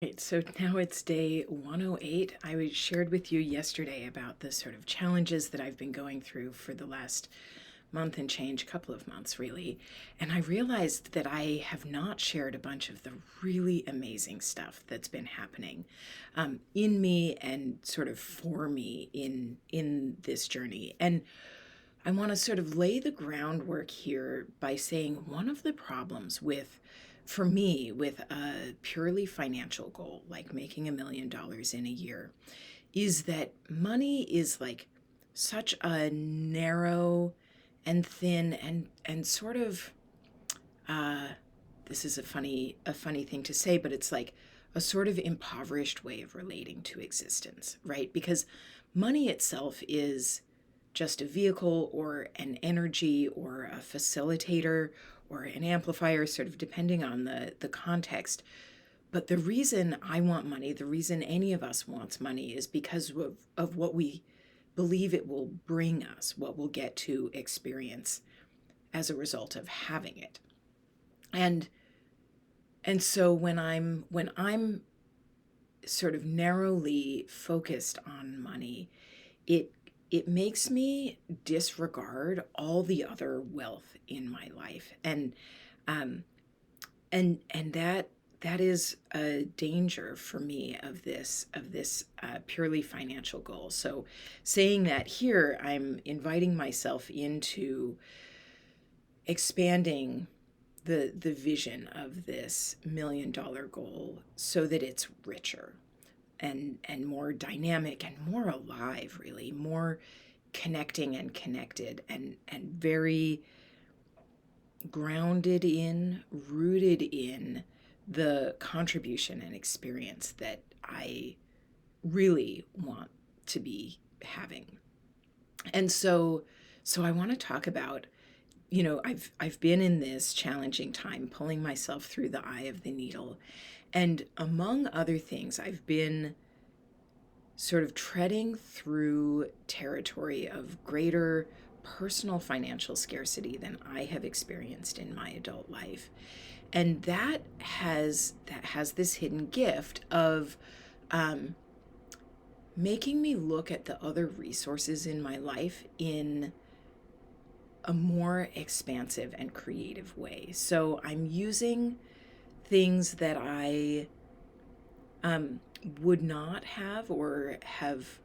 Right, so now it's day 108. Shared with you yesterday about the sort of challenges that I've been going through for the last month and change, couple of months really. And I realized that I have not shared a bunch of the really amazing stuff that's been happening in me and sort of for me in this journey. And I want to sort of lay the groundwork here by saying one of the problems for me, with a purely financial goal, like making $1 million in a year, is that money is like such a narrow and thin and sort of, uh, this is a funny thing to say, but it's like a sort of impoverished way of relating to existence, right? Because money itself is just a vehicle or an energy or a facilitator or an amplifier, sort of depending on the context. But the reason I want money, the reason any of us wants money, is because of what we believe it will bring us, what we'll get to experience as a result of having it. And so when I'm sort of narrowly focused on money, it it makes me disregard all the other wealth in my life. Um and that is a danger for me of this purely financial goal. So saying that here, I'm inviting myself into expanding the vision of this $1 million goal so that it's richer and more dynamic and more alive, really more connecting and connected and very grounded in, rooted in the contribution and experience that I really want to be having. And so I want to talk about, I've been in this challenging time pulling myself through the eye of the needle. And among other things, I've been sort of treading through territory of greater personal financial scarcity than I have experienced in my adult life. And that has this hidden gift of um, making me look at the other resources in my life in a more expansive and creative way. So I'm using things that I um, would not have or have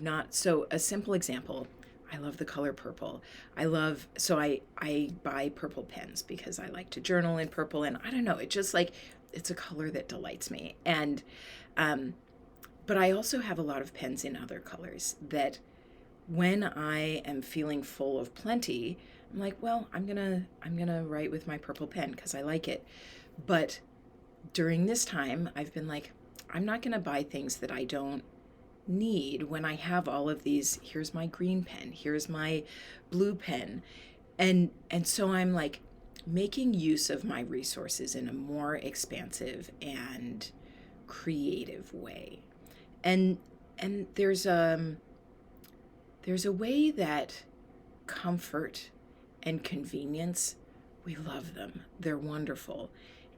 not. So a simple example, I love the color purple. I buy purple pens because I like to journal in purple, and I don't know, it just like it's a color that delights me. And um, but I also have a lot of pens in other colors that when I am feeling full of plenty, I'm like, well, I'm gonna write with my purple pen because I like it. But during this time, I've been like, I'm not gonna buy things that I don't need when I have all of these. Here's my green pen, here's my blue pen. And so I'm like making use of my resources in a more expansive and creative way. And and there's a way that comfort and convenience, we love them. They're wonderful.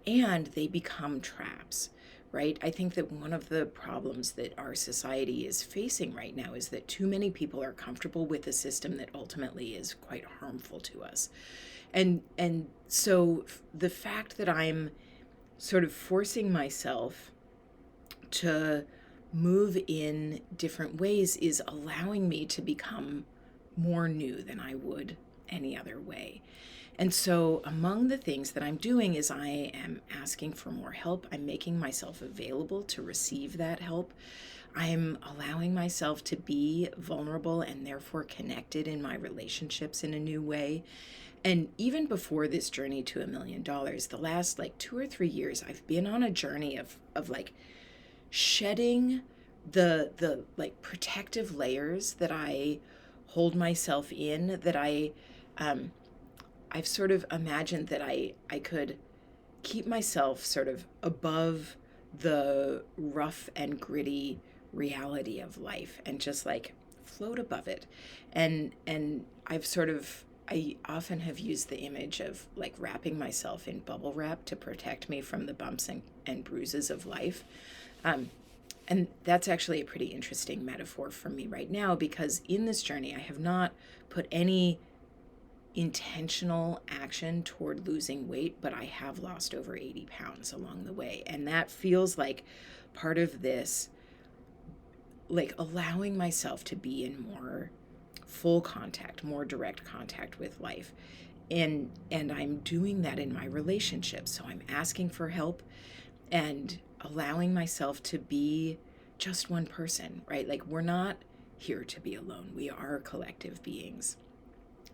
And they become traps, right? I think that one of the problems that our society is facing right now is that too many people are comfortable with a system that ultimately is quite harmful to us. And so the fact that I'm sort of forcing myself to move in different ways is allowing me to become more new than I would any other way. And so, among the things that I'm doing is I am asking for more help. I'm making myself available to receive that help. I'm allowing myself to be vulnerable and therefore connected in my relationships in a new way. And even before this journey to $1 million, the last like 2 or 3 years, I've been on a journey of like shedding the like protective layers that I hold myself in, that I've sort of imagined that I could keep myself sort of above the rough and gritty reality of life and just like float above it. And I've sort of I often have used the image of like wrapping myself in bubble wrap to protect me from the bumps and bruises of life. Um, and that's actually a pretty interesting metaphor for me right now, because in this journey, I have not put any intentional action toward losing weight, but I have lost over 80 pounds along the way. And that feels like part of this, like allowing myself to be in more full contact, more direct contact with life. And I'm doing that in my relationships. So I'm asking for help and allowing myself to be just one person, right? Like we're not here to be alone. We are collective beings.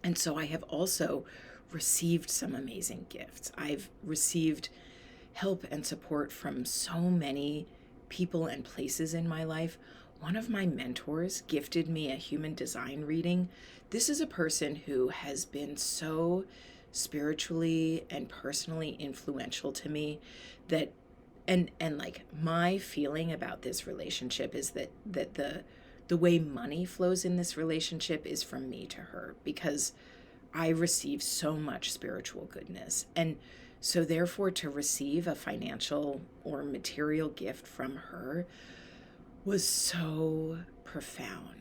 And so I have also received some amazing gifts. I've received help and support from so many people and places in my life. One of my mentors gifted me a human design reading. This is a person who has been so spiritually and personally influential to me that and like my feeling about this relationship is that the way money flows in this relationship is from me to her, because I receive so much spiritual goodness. And so therefore to receive a financial or material gift from her was so profound.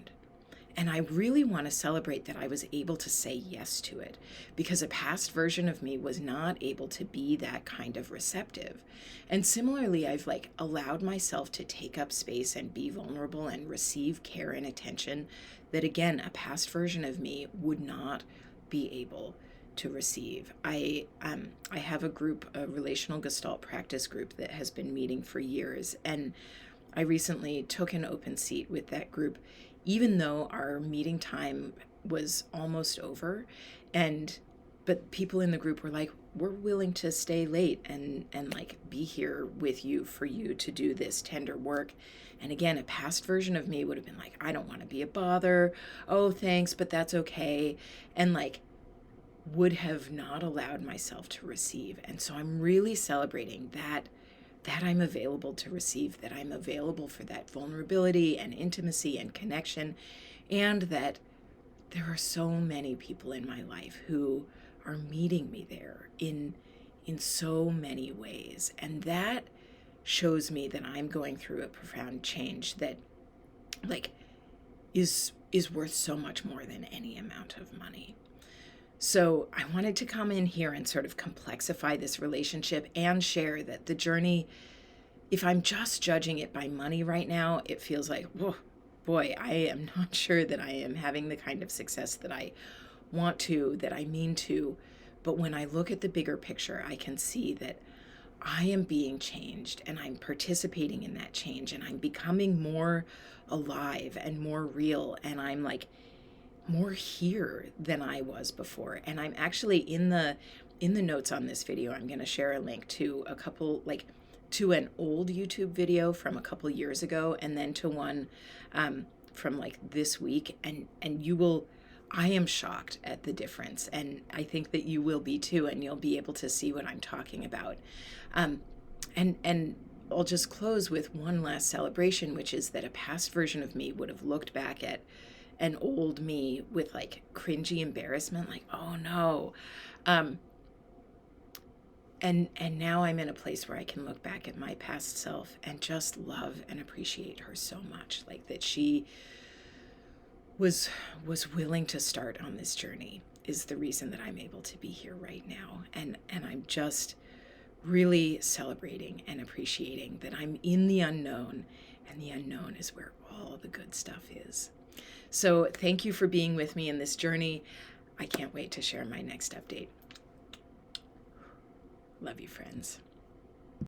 And I really want to celebrate that I was able to say yes to it, because a past version of me was not able to be that kind of receptive. And similarly, I've like allowed myself to take up space and be vulnerable and receive care and attention that, again, a past version of me would not be able to receive. I have a group, a relational Gestalt practice group that has been meeting for years, and I recently took an open seat with that group, even though our meeting time was almost over. And but people in the group were like, we're willing to stay late and like be here with you for you to do this tender work. And again, a past version of me would have been like, I don't want to be a bother. Oh, thanks, but that's okay. And like would have not allowed myself to receive. And so I'm really celebrating that I'm available to receive, that I'm available for that vulnerability and intimacy and connection, and that there are so many people in my life who are meeting me there in so many ways. And that shows me that I'm going through a profound change that like is worth so much more than any amount of money. So I wanted to come in here and sort of complexify this relationship and share that the journey, if I'm just judging it by money right now, it feels like, whoa, boy, I am not sure that I am having the kind of success that I want to, that I mean to. But when I look at the bigger picture, I can see that I am being changed and I'm participating in that change, and I'm becoming more alive and more real, and I'm like more here than I was before. And I'm actually in the notes on this video, I'm going to share a link to a couple, like to an old YouTube video from a couple years ago, and then to one from like this week. And you will, I am shocked at the difference. And I think that you will be too, and you'll be able to see what I'm talking about. And I'll just close with one last celebration, which is that a past version of me would have looked back at an old me with like cringy embarrassment, like, oh no. And now I'm in a place where I can look back at my past self and just love and appreciate her so much, like that she was willing to start on this journey is the reason that I'm able to be here right now. And I'm just really celebrating and appreciating that I'm in the unknown, and the unknown is where all the good stuff is. So thank you for being with me in this journey. I can't wait to share my next update. Love you, friends.